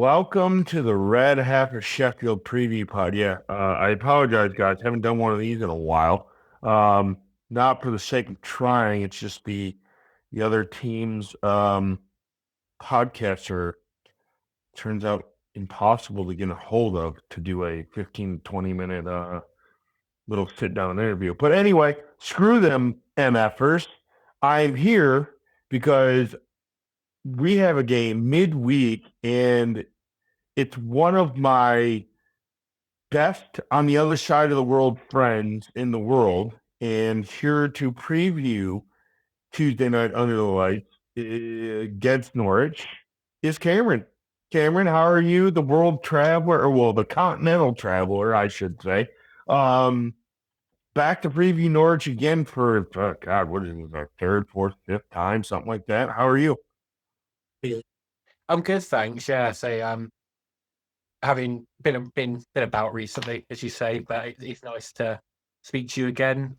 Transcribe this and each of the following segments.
Welcome to the Red Heifer Sheffield Preview Pod. Yeah, I apologize, guys. Haven't done one of these in a while. Not for the sake of trying. It's just the other team's podcasts are turns out impossible to get a hold of to do a 15 to 20 minute little sit down interview. But anyway, screw them MFers. I'm here because we have a game midweek and it's one of my best on the other side of the world friends in the world. And here to preview Tuesday night under the lights against Norwich is Cameron. Cameron, how are you? The world traveler, or well, the continental traveler, I should say. Um, Back to preview Norwich again for God, what is it? Our third, fourth, fifth time, something like that. How are you? I'm good, thanks. Yeah, so having been about recently, as you say, but it's nice to speak to you again.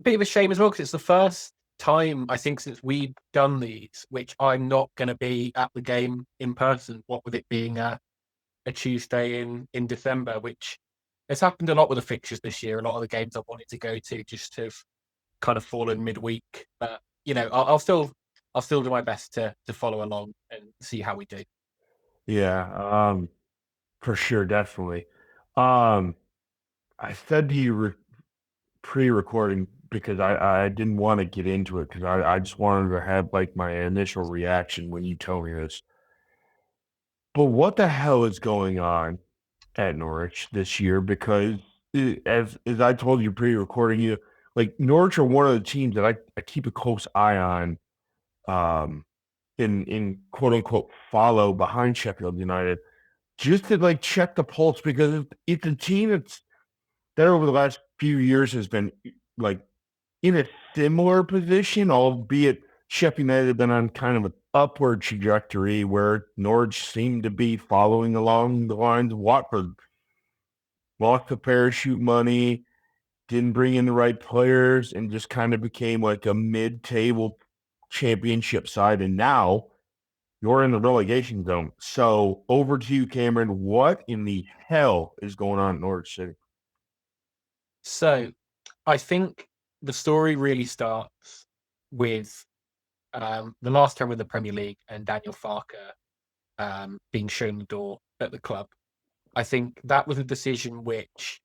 Bit of a shame as well because it's the first time I think since we've done these, which I'm not going to be at the game in person. What with it being a Tuesday in December, which has happened a lot with the fixtures this year. A lot of the games I wanted to go to just have kind of fallen midweek, but I'll still do my best to follow along and see how we do. Yeah, for sure, definitely. Um, I said to you pre-recording because I didn't want to get into it because I just wanted to have like my initial reaction when you told me this. But what the hell is going on at Norwich this year? Because as I told you pre-recording, you like Norwich are one of the teams that I keep a close eye on, um, in quote unquote follow behind Sheffield United just to like check the pulse because it's a team that over the last few years has been like in a similar position, albeit Sheffield United have been on kind of an upward trajectory where Norwich seemed to be following along the lines of Watford. Lost the parachute money, didn't bring in the right players, and just kind of became like a mid-table championship side. And now you're in the relegation zone. So over to you, Cameron. What in the hell is going on in Norwich City? So I think the story really starts with the last term in the Premier League and Daniel Farker being shown the door at the club. I think that was a decision which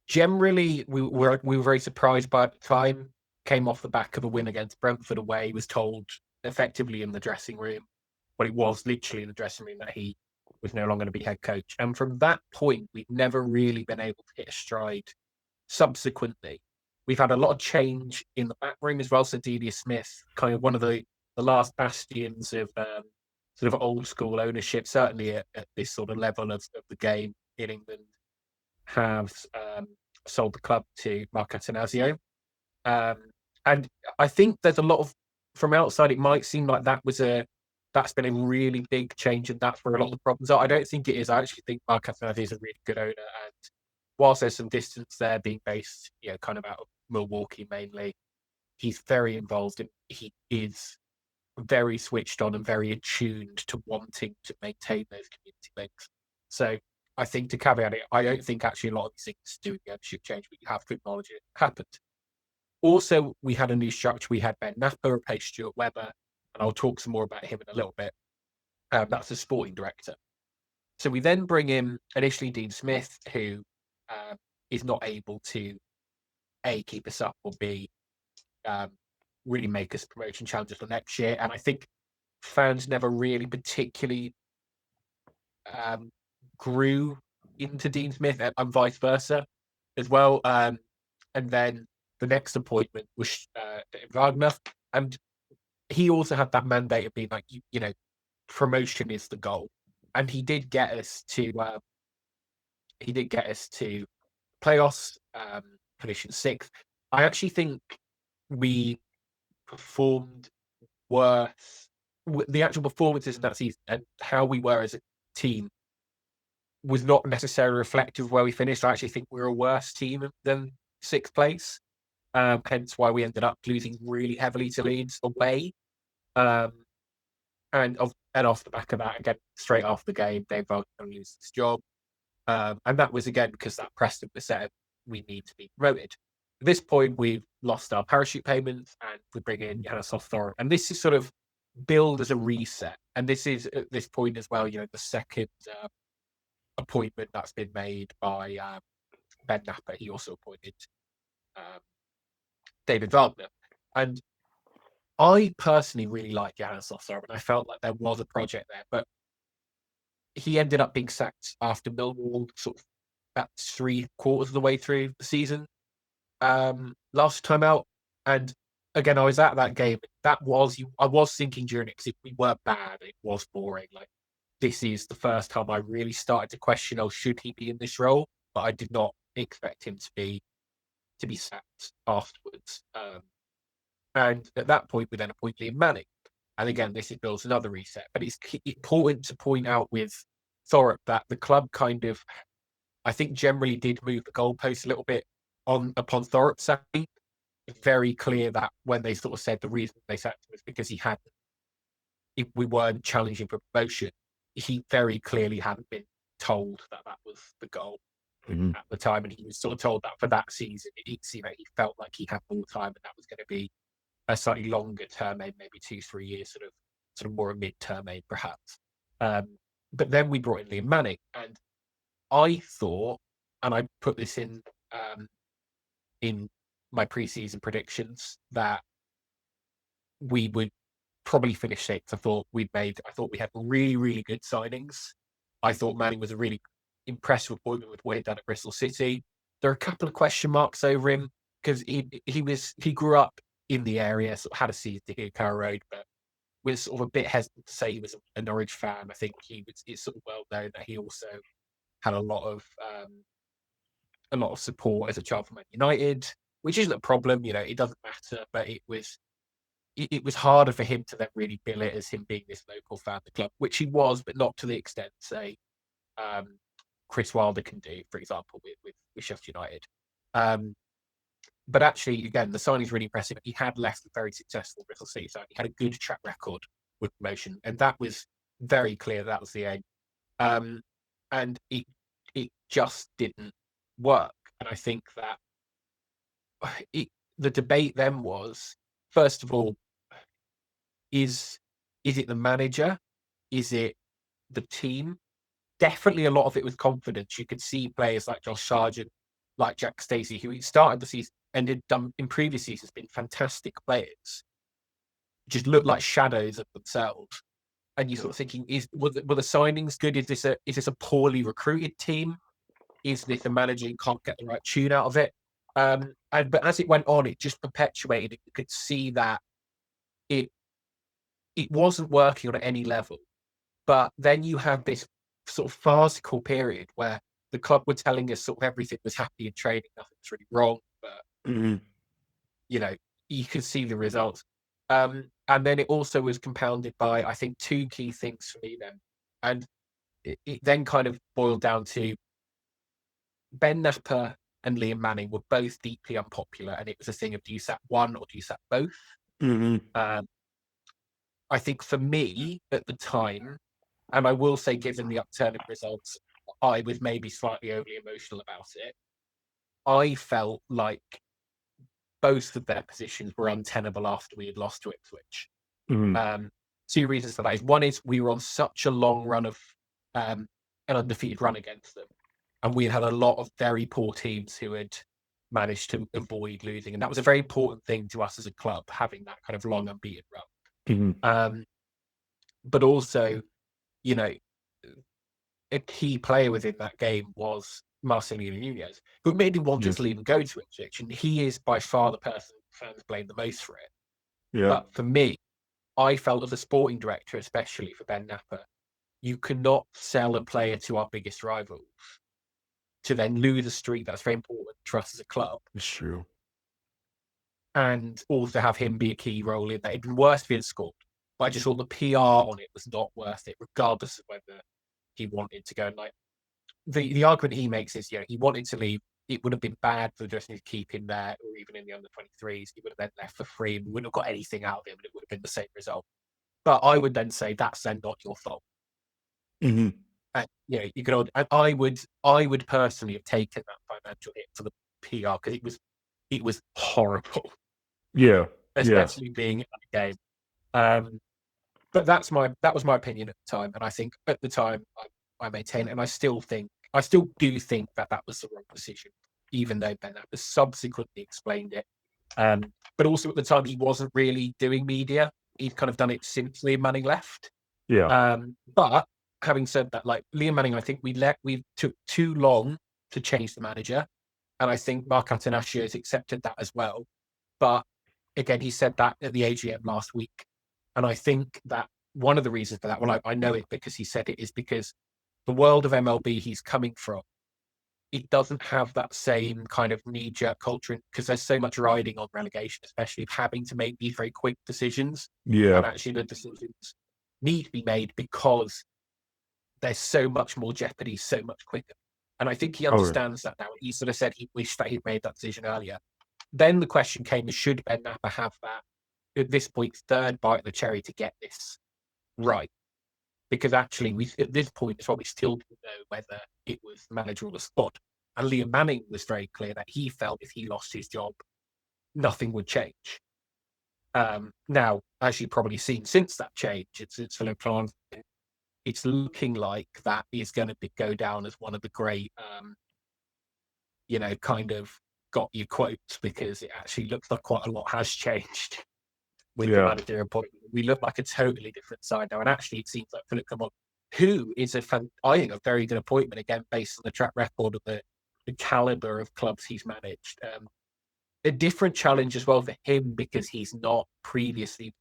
generally we were very surprised by at the time. Came off the back of a win against Brentford away. Was told effectively in the dressing room, but it was literally in the dressing room that he was no longer going to be head coach. And from that point, we've never really been able to hit a stride. Subsequently, we've had a lot of change in the back room as well. So Delia Smith, kind of one of the last bastions of sort of old school ownership, certainly at this sort of level of the game in England, has sold the club to Mark Attanasio. Um, and I think there's a lot of, from outside, it might seem like that's been a really big change, and that's where a lot of the problems are. I don't think it is. I actually think Mark Attanasio is a really good owner, and whilst there's some distance there, being based, kind of out of Milwaukee mainly, he's very involved and he is very switched on and very attuned to wanting to maintain those community links. So I think to caveat it, I don't think actually a lot of these things do the ownership change, but you have to acknowledge it happened. Also, we had a new structure. We had Ben Napper replace Stuart Webber, and I'll talk some more about him in a little bit. That's the sporting director. So we then bring in initially Dean Smith, who um, is not able to A, keep us up, or B, um, really make us promotion challenges for next year. And I think fans never really particularly um, grew into Dean Smith and vice versa as well. And then the next appointment was Wagner. And he also had that mandate of being like, promotion is the goal. And he did get us to playoffs, finishing sixth. I actually think we performed worse. The actual performances in that season and how we were as a team was not necessarily reflective of where we finished. I actually think we were a worse team than sixth place. Hence why we ended up losing really heavily to Leeds away. Um, and And off the back of that, again, straight after the game, Dave Vargas loses his job. And that was, again, because that precedent was set, we need to be promoted. At this point, we've lost our parachute payments and we bring in Yannis Thorpe. And this is sort of billed as a reset. And this is, at this point as well, the second appointment that's been made by Ben Napper. He also appointed David Wagner. And I personally really like Yannis Thorpe, and I felt like there was a project there. But he ended up being sacked after Millwall, sort of about 3/4 of the way through the season. Last time out, and again, I was at that game. I was thinking during it, because if we were bad, it was boring. Like, this is the first time I really started to question, should he be in this role? But I did not expect him to be sacked afterwards. And at that point, we then appoint Liam Manning. And again, this is Bill's another reset. But it's important to point out with Thorpe that the club kind of, I think, generally did move the goalpost a little bit upon Thorpe's side. It's very clear that when they sort of said the reason they sacked him was because we weren't challenging for promotion, he very clearly hadn't been told that was the goal at the time, and he was sort of told that for that season, he felt like he had more time, and that was going to be a slightly longer term aim, maybe 2-3 years, sort of more a mid-term aim, perhaps. But then we brought in Liam Manning, and I thought, and I put this in my preseason predictions, that we would probably finish sixth. I thought we had really, really good signings. I thought Manning was a really impressive appointment with what he'd done at Bristol City. There are a couple of question marks over him, because he grew up in the area, sort of had a season here at Carrow Road, but was sort of a bit hesitant to say he was a Norwich fan. I think it's sort of well known that he also had a lot of support as a child from Man United, which isn't a problem. It doesn't matter, but it was harder for him to then really bill it as him being this local fan of the club, which he was, but not to the extent, say, Chris Wilder can do, for example, with Sheffield United. But actually, again, the signing's really impressive. He had left a very successful Bristol City side. He had a good track record with promotion, and that was very clear that was the aim. And it just didn't work. And I think that the debate then was, first of all, is it the manager? Is it the team? Definitely a lot of it was confidence. You could see players like Josh Sargent, like Jack Stacey, who started the season and had done in previous seasons, been fantastic players, just looked like shadows of themselves. And you're sort of thinking, were the signings good? Is this a poorly recruited team? Is this a manager who can't get the right tune out of it? But as it went on, it just perpetuated it. You could see that it wasn't working on any level. But then you have this sort of farcical period where the club were telling us sort of everything was happy in training, nothing was really wrong, but you could see the results. And then it also was compounded by, I think, two key things for me then. And it then kind of boiled down to Ben Napper and Liam Manning were both deeply unpopular, and it was a thing of, do you sack one or do you sack both? I think for me at the time, and I will say, given the upturn in results, I was maybe slightly overly emotional about it. I felt like both of their positions were untenable after we had lost to Ipswich. Two reasons for that is, one is we were on such a long run of an undefeated run against them, and we had a lot of very poor teams who had managed to avoid losing, and that was a very important thing to us as a club, having that kind of long unbeaten run. But also, a key player within that game was Marcelino Nunez, who made him want to leave and go to Ipswich, and he is by far the person fans blame the most for it. Yeah. But for me, I felt, as a sporting director, especially for Ben Napper, you cannot sell a player to our biggest rivals to then lose a streak that's very important to us as a club. It's true. And also have him be a key role in that. It'd been worse if he had scored, but I just thought the PR on it was not worth it, regardless of whether he wanted to go. And like the argument he makes is, he wanted to leave. It would have been bad for the dressing to keep him there, or even in the under-23s. He would have then left for free. We wouldn't have got anything out of him, and it would have been the same result. But I would then say that's then not your fault. Hmm. And, you could. And I would personally have taken that financial hit for the PR because it was horrible, Yeah. Yeah. especially being at the game. Um, but that was my opinion at the time, and I think at the time I maintain it, and I still do think that was the wrong decision, even though Ben Apple subsequently explained it. But also at the time he wasn't really doing media; he'd kind of done it since Liam Manning left. Yeah. But having said that, like Liam Manning, I think we took too long to change the manager, and I think Mark Attanasio has accepted that as well. But again, he said that at the AGM last week, and I think that one of the reasons for that, well, I know it because he said it, is because the world of MLB he's coming from, it doesn't have that same kind of knee-jerk culture because there's so much riding on relegation, especially of having to make these very quick decisions, Yeah. and actually the decisions need to be made because there's so much more jeopardy so much quicker. And I think he Okay. understands that now. He sort of said he wished that he'd made that decision earlier. Then the question came: should Ben Napper have that at this point third bite of the cherry to get this right? Because actually, we at this point, it's probably still don't know whether it was the manager or the squad. And Liam Manning was very clear that he felt if he lost his job, nothing would change. Now, as you've probably seen since that change, it's it's looking like that is going to go down as one of the great, kind of got you quotes because it actually looks like quite a lot has changed with the Yeah. manager appointment. We look like a totally different side now, and actually, it seems like Philip Clement, who is I think a very good appointment again based on the track record of the caliber of clubs he's managed. A different challenge as well for him because he's not previously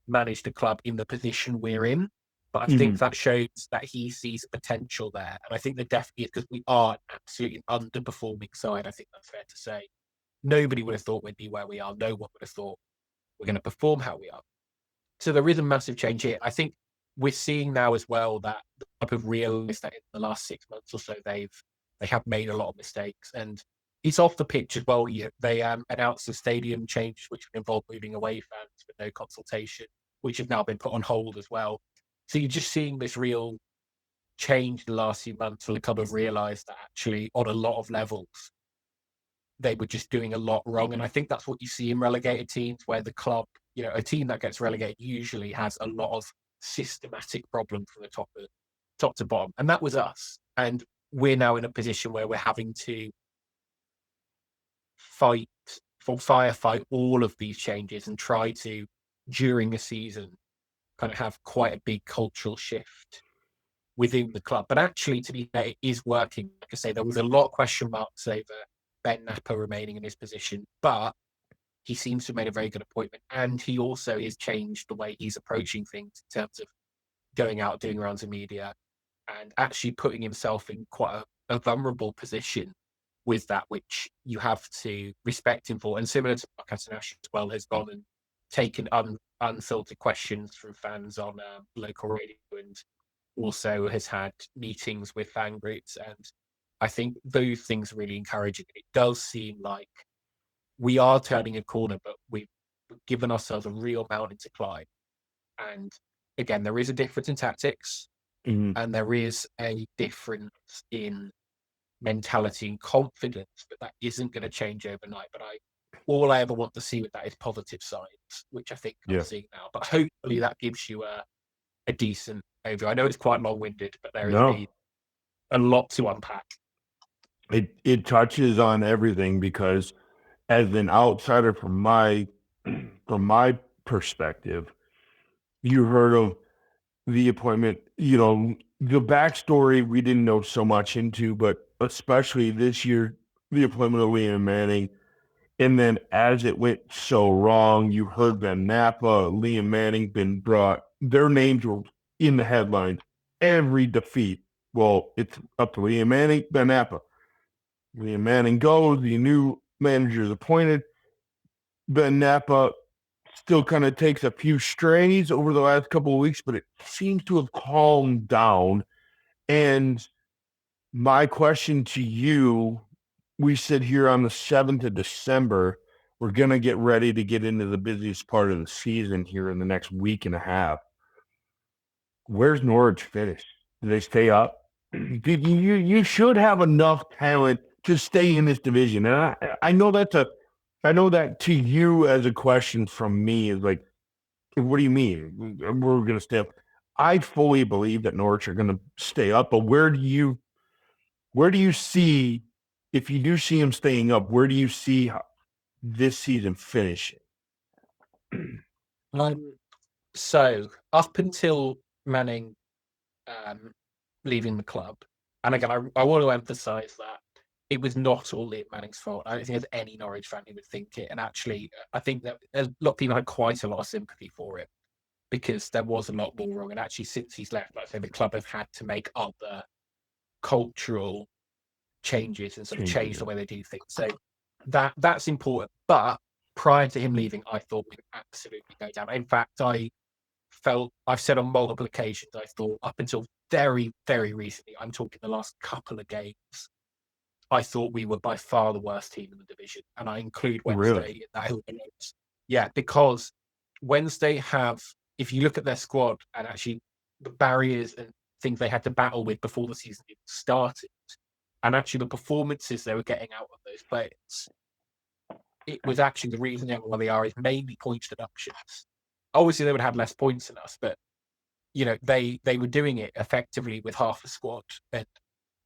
managed a club in the position we're in. But I Hmm. think that shows that he sees potential there. And I think that definitely is because we are an absolutely underperforming side. I think that's fair to say. Nobody would have thought we'd be where we are. No one would have thought we're going to perform how we are. So there is a massive change here. I think we're seeing now as well that the club have realised that in the last 6 months or so they have made a lot of mistakes, and it's off the pitch as well. They announced the stadium changes, which would involve moving away fans with no consultation, which have now been put on hold as well. So you're just seeing this real change the last few months where the club have realised that actually on a lot of levels they were just doing a lot wrong. And I think that's what you see in relegated teams where the club, a team that gets relegated usually has a lot of systematic problems from the top to bottom. And that was us. And we're now in a position where we're having to firefight all of these changes and try to, during a season, kind of have quite a big cultural shift within the club. But actually, to be fair, it is working. Like I say, there was a lot of question marks over Ben Napper remaining in his position, but he seems to have made a very good appointment. And he also has changed the way he's approaching things in terms of going out, doing rounds of media, and actually putting himself in quite a vulnerable position with that, which you have to respect him for. And similar to Catanacci as well, has gone and taken unfiltered questions from fans on local radio, and also has had meetings with fan groups. And I think those things are really encouraging. It does seem like we are turning a corner, but we've given ourselves a real mountain to climb. And again, there is a difference in tactics, Hmm. and there is a difference in mentality and confidence, but that isn't going to change overnight. But all I ever want to see with that is positive signs, which I think I'm Yeah. seeing now. But hopefully that gives you a decent overview. I know it's quite long-winded, but there has No, been a lot to unpack. it touches on everything because as an outsider from my perspective, you heard of the appointment, the backstory we didn't know so much into, but especially this year, the appointment of Liam Manning. And then as it went so wrong, you heard Ben Nappa, Liam Manning been brought, their names were in the headlines. Every defeat. Well, it's up to Liam Manning, Ben Nappa. Liam Manning goes, the new manager is appointed. Ben Nappa still kind of takes a few strays over the last couple of weeks, but it seems to have calmed down. And my question to you, we sit here on the 7th of December. We're going to get ready to get into the busiest part of the season here in the next week and a half. Where's Norwich finish? Do they stay up? You should have enough talent to stay in this division. And I know I know that to you as a question from me is like, what do you mean? We're going to stay up. I fully believe that Norwich are going to stay up, but where do you see, if you do see them staying up, where do you see this season finishing? Um, so up until Manning um, leaving the club, and again, I want to emphasise that it was not all Liam Manning's fault. I don't think there's any Norwich fan who would think it. And actually, I think that a lot of people had quite a lot of sympathy for it because there was a lot more wrong. And actually, since he's left, like I say, the club have had to make other cultural changes and sort of Changes change the it. way they do things. So that's important. But prior to him leaving, I thought we'd absolutely go down. In fact, I've said on multiple occasions, I thought up until very, very recently, I'm talking the last couple of games, I thought we were by far the worst team in the division. And I include Really? Wednesday in that. Yeah, because Wednesday if you look at their squad and actually the barriers and things they had to battle with before the season even started, and actually the performances they were getting out of those players, it was actually the reason why they are is mainly points deductions. Obviously, they would have less points than us, but they were doing it effectively with half a squad and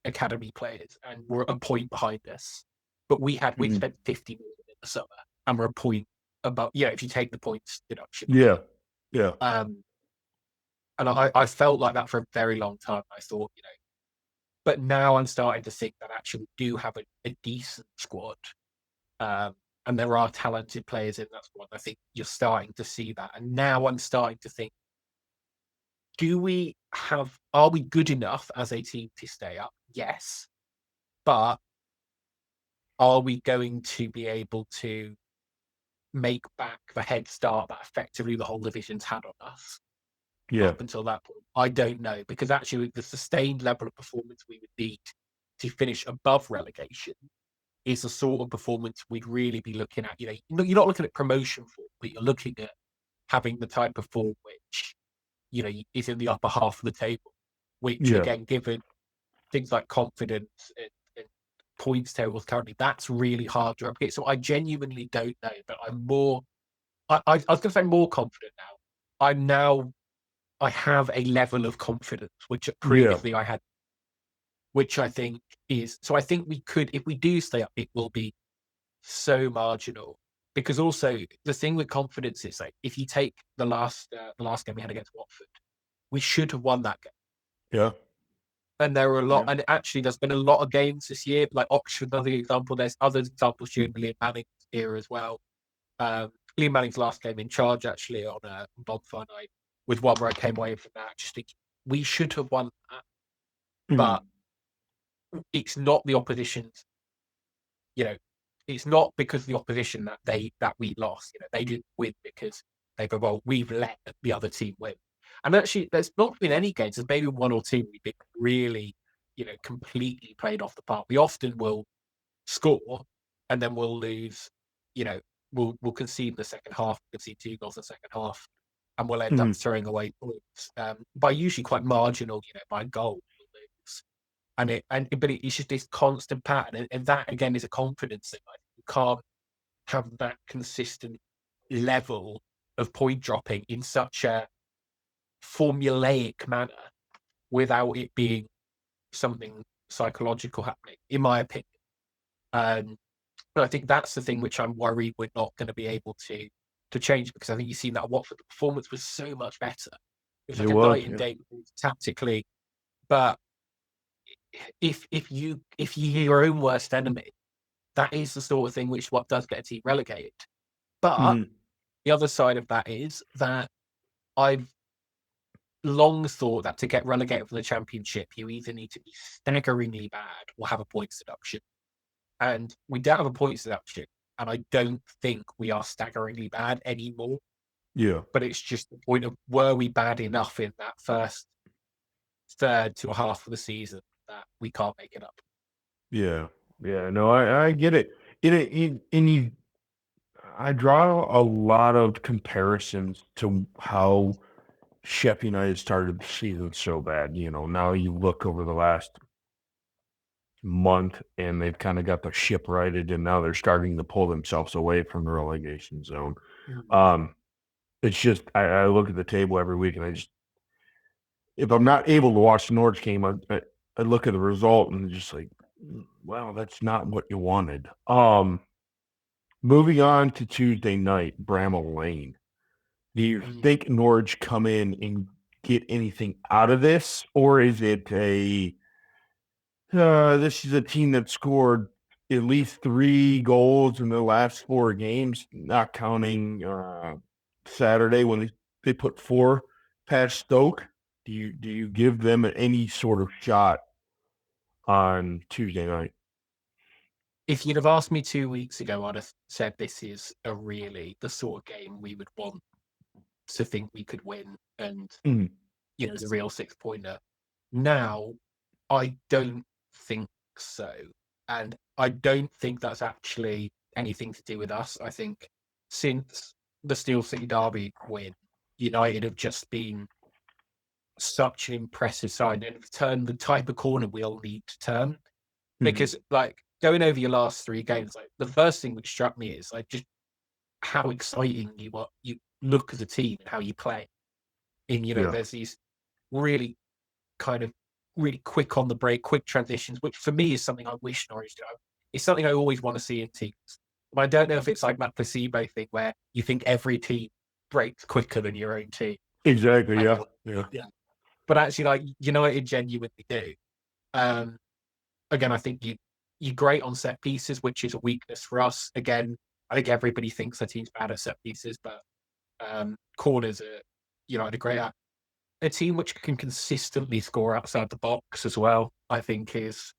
academy players, and were a point behind us. But we'd Mhm. spent 50 million in the summer, and we're a point above. If you take the points deduction away. Yeah. Yeah. Um, and I felt like that for a very long time. I thought, but now I'm starting to think that actually we do have a decent squad. Um, and there are talented players in that squad. I think you're starting to see that. And now I'm starting to think, are we good enough as a team to stay up? Yes. But are we going to be able to make back the head start that effectively the whole division's had on us Yeah. up until that point? I don't know, because actually the sustained level of performance we would need to finish above relegation is the sort of performance we'd really be looking at. You're not looking at promotion form, but you're looking at having the type of form which, is in the upper half of the table, which Yeah. again, given things like confidence and points tables currently, that's really hard to replicate. So I genuinely don't know, but I'm more. I was going to say more confident now. I have a level of confidence which Yeah. previously I had, which I think is so. I think we could, if we do stay up, it will be so marginal. Because also the thing with confidence is like if you take the last game we had against Watford, we should have won that game. Yeah. And there were a lot, Yeah. and actually, there's been a lot of games this year, like Oxford, another example. There's other examples during Liam Manning's era as well. Liam Manning's last game in charge, actually, on Bonfire Night, was one where I came away from that just thinking we should have won that, Mhm. but it's not the opposition's. You know, it's not because of the opposition that we lost. They didn't win because we've let the other team win. And actually, there's not been any games. There's maybe one or two we've been really, completely played off the park. We often will score and then we'll lose. You know, we'll concede in the second half, concede 2 goals in the second half, and we'll end up Mhm. throwing away points by usually quite marginal, by a goal. We'll lose. But it's just this constant pattern, and that again is a confidence thing. Like, you can't have that consistent level of point dropping in such a formulaic manner without it being something psychological happening, in my opinion. Um, but I think that's the thing which I'm worried we're not going to be able to change, because I think you've seen that Watford, the performance was so much better. It was It like a was. night and Yeah. day tactically, but if you're your own worst enemy, that is the sort of thing which what does get a team relegated. But Mhm. the other side of that is that I've long thought that to get relegated from the Championship, you either need to be staggeringly bad or have a points deduction. And we don't have a points deduction. And I don't think we are staggeringly bad anymore. Yeah. But it's just the point of, were we bad enough in that first third to a half of the season that we can't make it up? Yeah. Yeah. No, I get it. And I draw a lot of comparisons to how Sheffield United started the season so bad. Now you look over the last month and they've kind of got the ship righted, and now they're starting to pull themselves away from the relegation zone. Mhm. Um, it's just I look at the table every week, and if I'm not able to watch the Norwich game, I look at the result and just like, well, that's not what you wanted. Moving on to Tuesday night, Bramall Lane. Do you Mhm. think Norwich come in and get anything out of this, or is it this is a team that scored at least 3 goals in the last 4 games, not counting Saturday when they put 4 past Stoke? Do you give them any sort of shot on Tuesday night? If you'd have asked me 2 weeks ago, I'd have said this is a really the sort of game we would want to think we could win, and Mm, it's a real 6 pointer. Now, I don't think so, and I don't think that's actually anything to do with us. I think since the Steel City Derby win, United have just been such an impressive side and have turned the type of corner we all need to turn. mhm. Because like going over your last 3 games, like the first thing which struck me is like just how exciting you look as a team and how you play. And Yeah, there's these really kind of really quick on the break, quick transitions, which for me is something I wish Norwich did. It's something I always want to see in teams. But I don't know if it's like that placebo thing where you think every team breaks quicker than your own team. exactly. And Yeah, you're like, yeah, yeah. But actually, like, it genuinely do. Um, Again, I think you're great on set pieces, which is a weakness for us. Again, I think everybody thinks their team's bad at set pieces, but corners are United are great at. A team which can consistently score outside the box as well, I think, is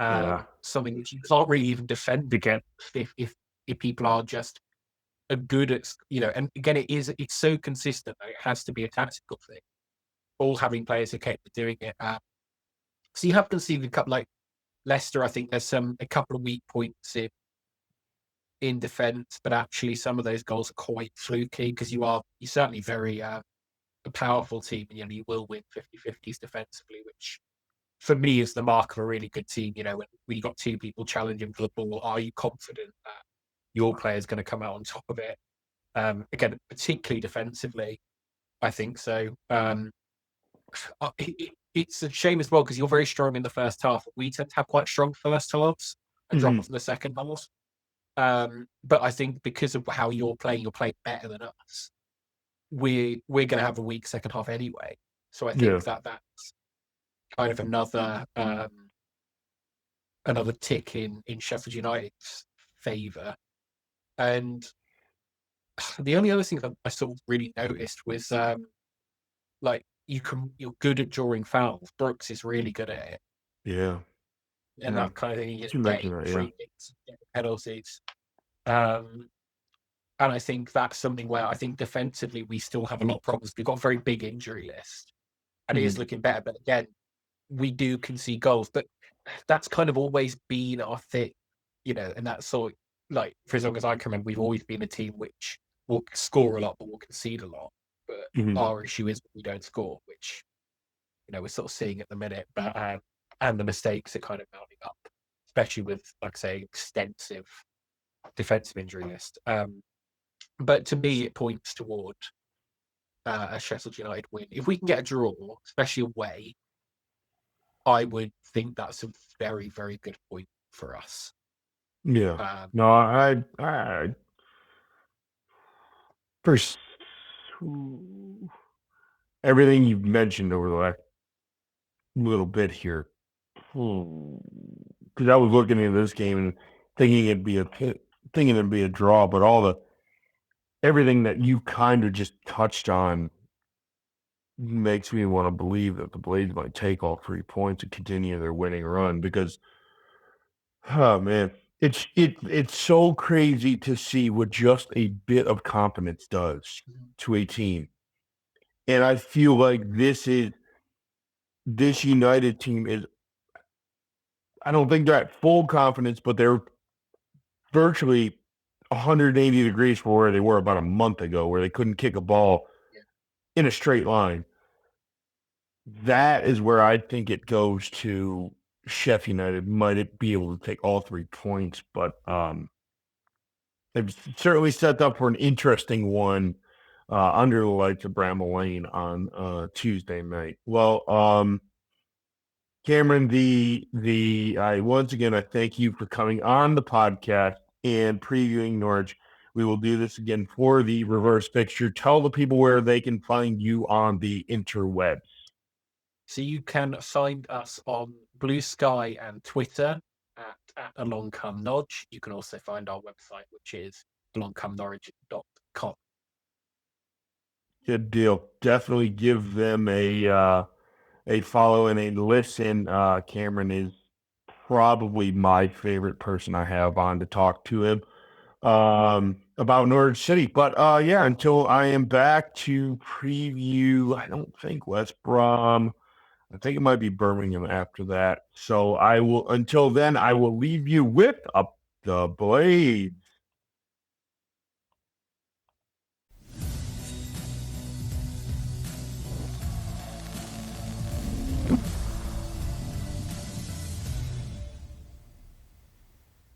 yeah, something which you can't really even defend against if people are just good at And again, it's so consistent that it has to be a tactical thing. All having players who are capable of doing it. So you have conceded a couple like Leicester. I think there's a couple of weak points in defence, but actually some of those goals are quite fluky because you're certainly very a powerful team, and you will win 50-50s defensively, which for me is the mark of a really good team. When you got two people challenging for the ball, are you confident that your player is going to come out on top of it? Again, particularly defensively, I think so. It's a shame as well because you're very strong in the first half. We tend to have quite strong first halves and drop mhm, off in the second half. But I think because of how you're playing better than us. We're going to have a weak second half anyway. So I yeah, think that's kind of another tick in Sheffield United's favour. And the only other thing that I sort of really noticed was like you're good at drawing fouls. Brooks is really good at it, yeah, and yeah. that kind of thing. He's You mentioned getting that, yeah. free kicks, getting penalties. Um, and I think that's something where I think defensively we still have a lot of problems. We've got a very big injury list, and it is Mhm, looking better. But again, we do concede goals, but that's kind of always been our thing, and that's sort of like for as long as I can remember, we've always been a team which will score a lot but will concede a lot. But mhm. our issue is we don't score, which we're sort of seeing at the minute. But and the mistakes are kind of mounting up, especially with like I say extensive defensive injury list. But to me, it points toward a Sheffield United win. If we can get a draw, especially away, I would think that's a very, very good point for us. Yeah. Um, No, I first everything you've mentioned over the last little bit here. Because I was looking into this game and thinking it'd be a draw, but everything that you kind of just touched on makes me want to believe that the Blades might take all 3 points and continue their winning run because, oh man, it's so crazy to see what just a bit of confidence does to a team. And I feel like this United team is, I don't think they're at full confidence, but they're virtually 180 degrees from where they were about a month ago, where they couldn't kick a ball in a straight line. That is where I think it goes to Sheffield United. Might it be able to take all 3 points, but they've certainly set up for an interesting one under the lights of Bramall Lane on Tuesday night. Well, Cameron, I once again I thank you for coming on the podcast and previewing Norwich. We will do this again for the reverse fixture. Tell the people where they can find you on the interwebs. So you can find us on Blue Sky and Twitter at alongcomenodge. You can also find our website, which is alongcomenorwich.com. Good deal. Definitely give them a follow and a listen. Cameron is probably my favorite person I have on to talk to him about Norwich City. But yeah, until I am back to preview, I don't think West Brom. I think it might be Birmingham after that. So I will, until then, I will leave you with Up the Blades.